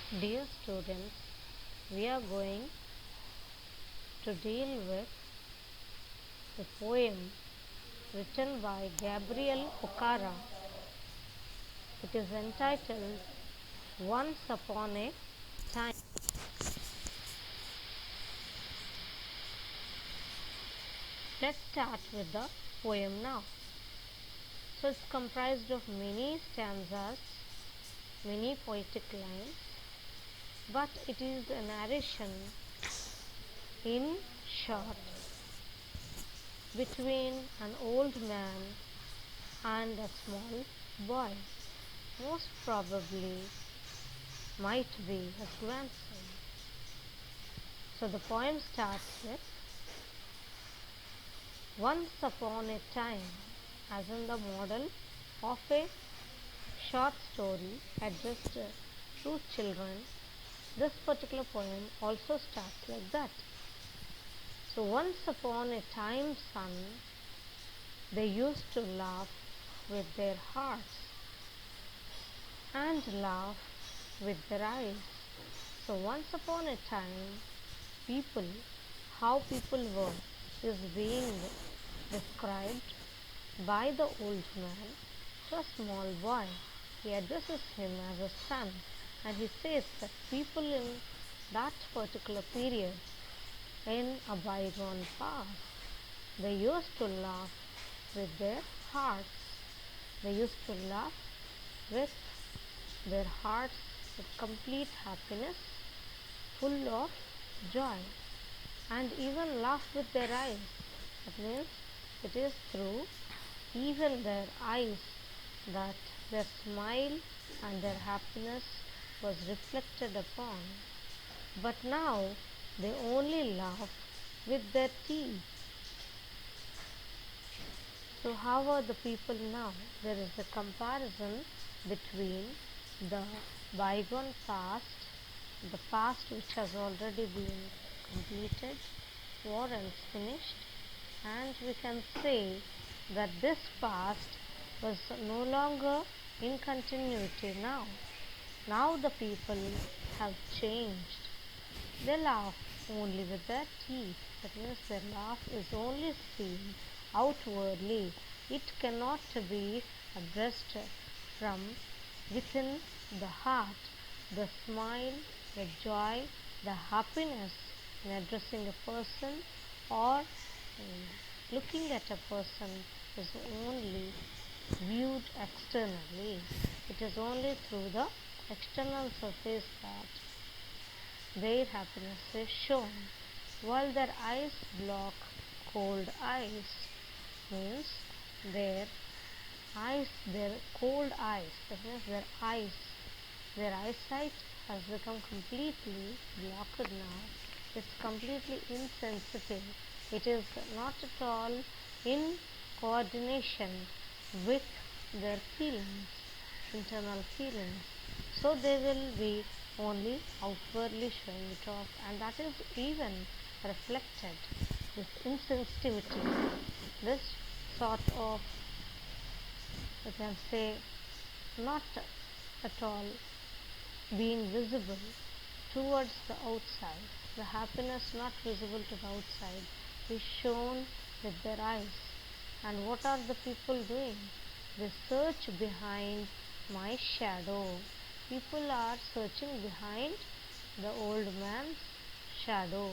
Dear students, we are going to deal with a poem written by Gabriel Okara. It is entitled Once Upon a Time. Let's start with the poem now. So it's comprised of many stanzas, many poetic lines, but it is a narration in short between an old man and a small boy, most probably might be his grandson. So the poem starts with once upon a time, as in the model of a short story addressed to children. This particular poem also starts like that. So once upon a time, son, they used to laugh with their hearts and laugh with their eyes. So once upon a time, people, how people were, is being described by the old man to a small boy. He addresses him as a son, and he says that people in that particular period, in a bygone past, they used to laugh with their hearts. They used to laugh with their hearts with complete happiness, full of joy, and even laugh with their eyes. That means it is through even their eyes that their smile and their happiness was reflected upon. But now they only laugh with their teeth. So how are the people now? There is a comparison between the bygone past, the past which has already been completed or else finished, and we can say that this past was no longer in continuity now. Now the people have changed. They laugh only with their teeth. That means their laugh is only seen outwardly. It cannot be addressed from within the heart. The smile, the joy, the happiness in addressing a person or looking at a person is only viewed externally. It is only through the external surface that their happiness is shown, while their eyes block cold eyes, means their their cold eyes, that means their eyesight has become completely blocked now. It's completely insensitive. It is not at all in coordination with their feelings, internal feelings. So they will be only outwardly showing it off, and that is even reflected, this insensitivity, this sort of, you can say, not at all being visible towards the outside. The happiness not visible to the outside is shown with their eyes. And what are the people doing? They search behind my shadow. People are searching behind the old man's shadow.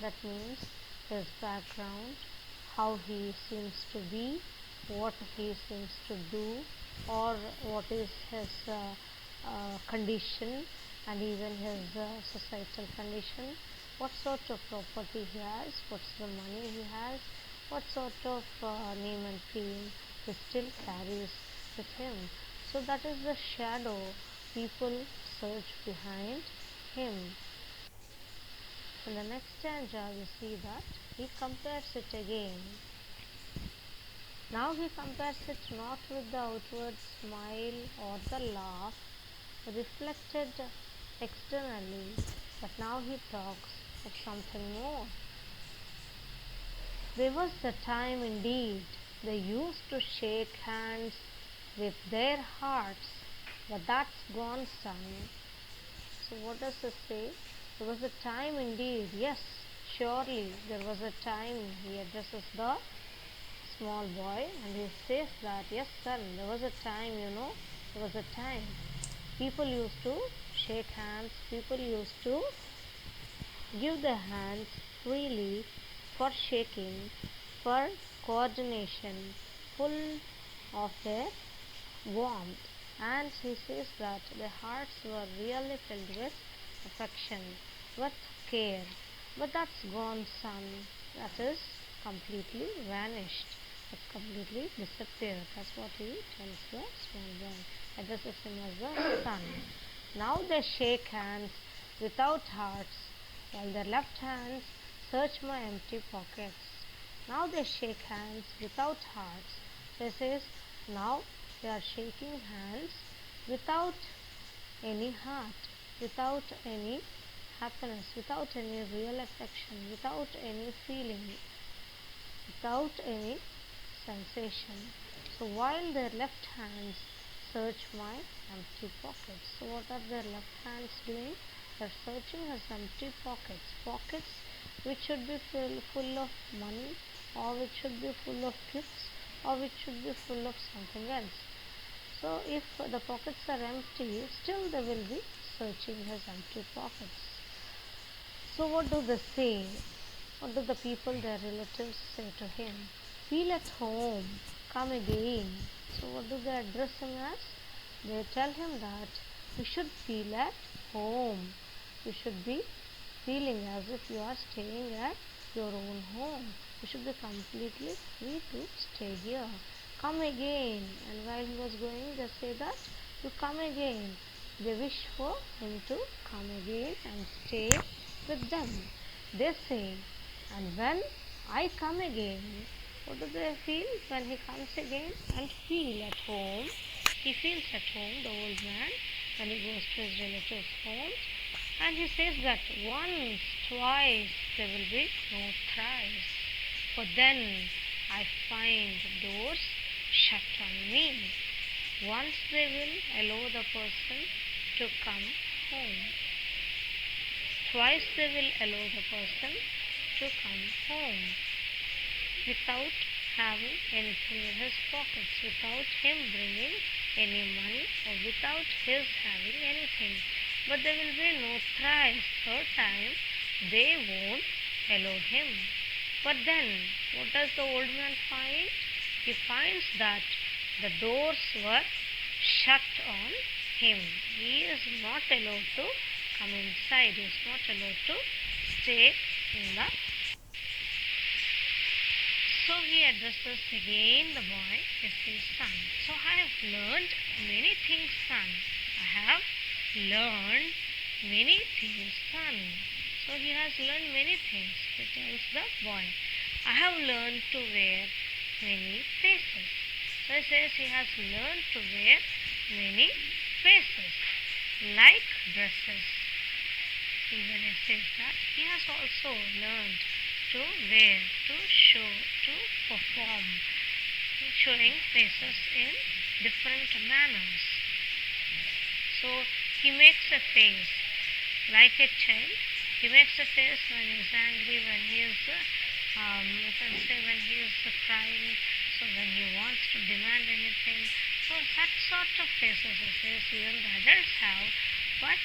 That means his background, how he seems to be, what he seems to do, or what is his condition, and even his societal condition, what sort of property he has, what's the money he has, what sort of name and fame he still carries with him. So that is the shadow people search behind him. In the next stanza we see that he compares it again. Now he compares it not with the outward smile or the laugh reflected externally, but now he talks of something more. There was a time indeed they used to shake hands with their hearts, but that's gone, son. So what does it say? There was a time indeed. Yes, surely there was a time. He addresses the small boy and he says that, yes son, there was a time, there was a time. People used to shake hands, people used to give their hands freely for shaking, for coordination, full of their warmth. And he says that their hearts were really filled with affection, with care. But that's gone, son. That is completely vanished. That's completely disappeared. That's what he tells the small boy. Addresses him as the son. Now they shake hands without hearts, while their left hands search my empty pockets. Now they shake hands without hearts. So he says, now they are shaking hands without any heart, without any happiness, without any real affection, without any feeling, without any sensation. So while their left hands search my empty pockets. So what are their left hands doing? They are searching his empty pockets. Pockets which should be full of money, or which should be full of gifts, or which should be full of something else. So if the pockets are empty, still they will be searching his empty pockets. So what do they say? What do the people, their relatives, say to him? Feel at home, come again. So what do they address him as? They tell him that you should feel at home. You should be feeling as if you are staying at your own home. You should be completely free to stay here. Come again. And while he was going, they say that you come again. They wish for him to come again and stay with them. They say, and when I come again, what do they feel when he comes again and feel at home? He feels at home, the old man, when he goes to his relatives' homes. And he says that once, twice, there will be no thrice. For then I find doors shut on me. Once they will allow the person to come home. Twice they will allow the person to come home without having anything in his pockets, without him bringing any money, or without his having anything. But there will be no thrice, third time, they won't allow him. But then, what does the old man find? He finds that the doors were shut on him. He is not allowed to come inside. He is not allowed to stay in the. So he addresses again the boy as his son. So I have learned many things, son. I have learned many things, son. So he has learned many things. He tells the boy, I have learned to wear many faces. So he says he has learned to wear many faces, like dresses. Even he says that he has also learned to wear, to show, to perform, showing faces in different manners. So he makes a face like a child. He makes a face when he is angry, when he is, you can say when he is crying, so when he wants to demand anything. So such sort of faces he says even the adults have, but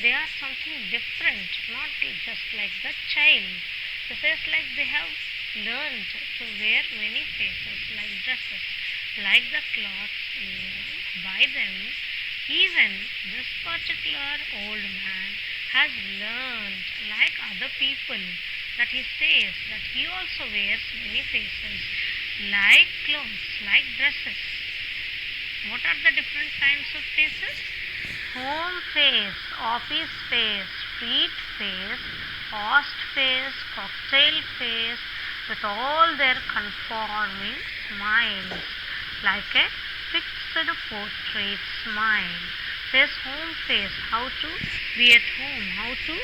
they are something different, not just like the child. He says like they have learned to wear many faces, like dresses, like the clothes worn by them. Even this particular old man has learned, like other people, that he says that he also wears many faces, like clothes, like dresses. What are the different kinds of faces? Home face, office face, street face, host face, cocktail face, with all their conforming smiles, like a fixed portrait smile. Says home face, how to be at home, how to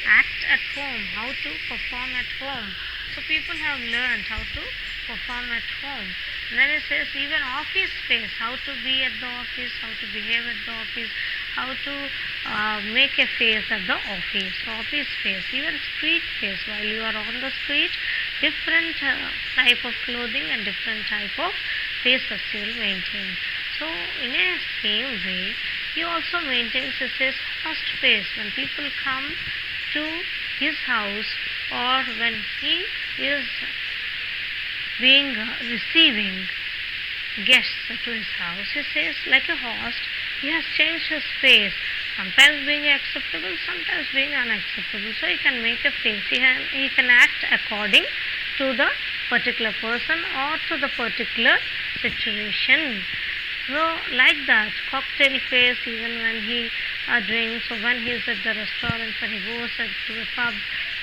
act at home, how to perform at home. So people have learned how to perform at home. And then it says even office face, how to be at the office, how to behave at the office, how to make a face at the office face, even street face. While you are on the street, different type of clothing and different type of faces you will maintain. So in a same way, he also maintains his first face when people come to his house, or when he is being receiving guests to his house. He says, like a host, he has changed his face, sometimes being acceptable, sometimes being unacceptable. So he can make a face. He can act according to the particular person or to the particular situation. So like that, cocktail face, even when he drinks, or when he is at the restaurant, when he goes to the pub,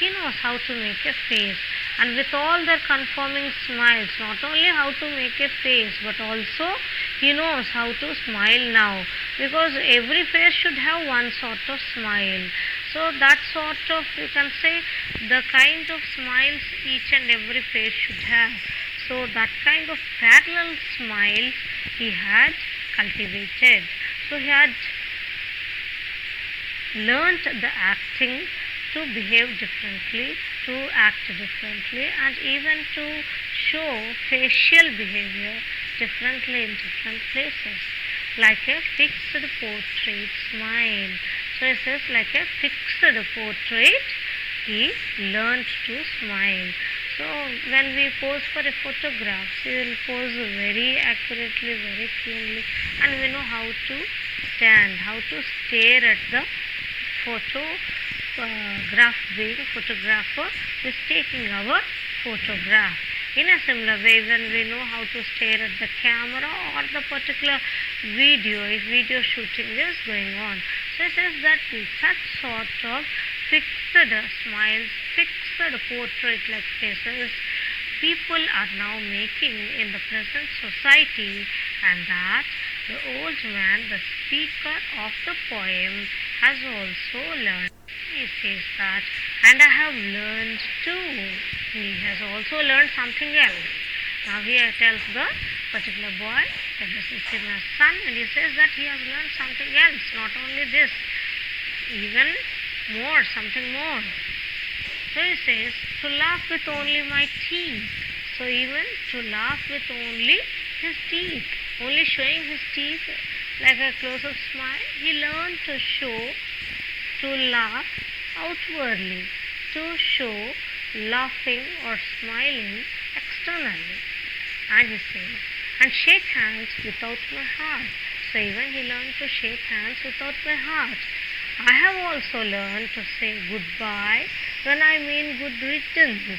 he knows how to make a face. And with all their conforming smiles, not only how to make a face, but also he knows how to smile now, because every face should have one sort of smile. So that sort of, you can say, the kind of smiles each and every face should have. So that kind of parallel smiles he had cultivated. So he had learnt the acting to behave differently, to act differently, and even to show facial behavior differently in different places, like a fixed portrait smile. So it says, like a fixed portrait, he learned to smile. So when we pose for a photograph, we will pose very accurately, very keenly, and we know how to stand, how to stare at the photographer is taking our photograph. In a similar way, when we know how to stare at the camera or the particular video, if video shooting is going on. So it says that such sort of fixed smiles, fixed portrait-like faces, people are now making in the present society, and that the old man, the speaker of the poem, has also learned. He says that, and I have learned too. He has also learned something else. Now he tells the particular boy that this is his son, and he says that he has learned something else, not only this, even more, something more. So he says, to laugh with only my teeth. So even to laugh with only his teeth, only showing his teeth like a close-up smile, he learned to laugh outwardly, to show laughing or smiling externally. And he says, and shake hands without my heart. So even he learned to shake hands without my heart. I have also learned to say goodbye when I mean good riddance.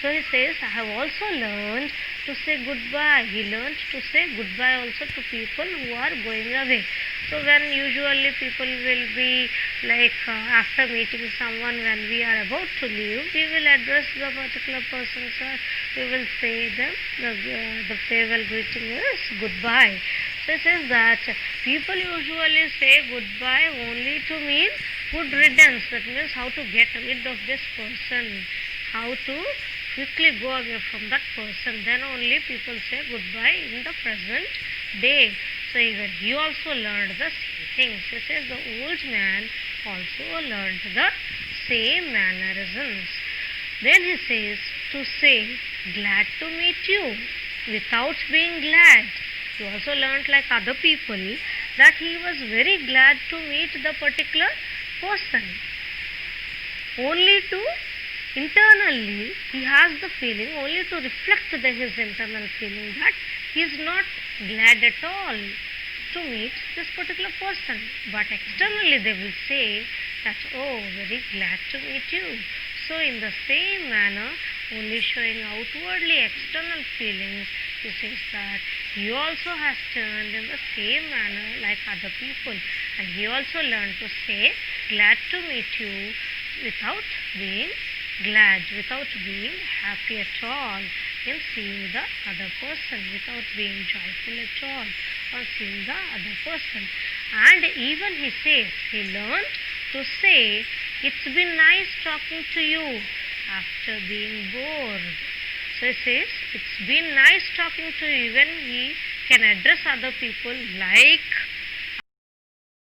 So he says, I have also learned to say goodbye. He learned to say goodbye also to people who are going away. So when usually people will be like after meeting someone, when we are about to leave, we will address the particular person, sir. We will say them, the farewell greeting is goodbye. So it says that people usually say goodbye only to mean good riddance. That means how to get rid of this person, how to quickly go away from that person. Then only people say goodbye in the present day. So even he also learned the same things. He says the old man also learned the same mannerisms. Then he says to say glad to meet you without being glad. He also learned, like other people, that he was very glad to meet the particular person. Only to internally he has the feeling, only to reflect his internal feeling, that he is not glad at all to meet this particular person. But externally they will say that, oh, very glad to meet you. So in the same manner, only showing outwardly external feelings, he says that he also has turned in the same manner like other people, and he also learned to say glad to meet you without being glad, without being happy at all in seeing the other person, without being joyful at all on seeing the other person. And even he says he learned to say, it's been nice talking to you after being bored. So he says, it's been nice talking to you. Even he can address other people like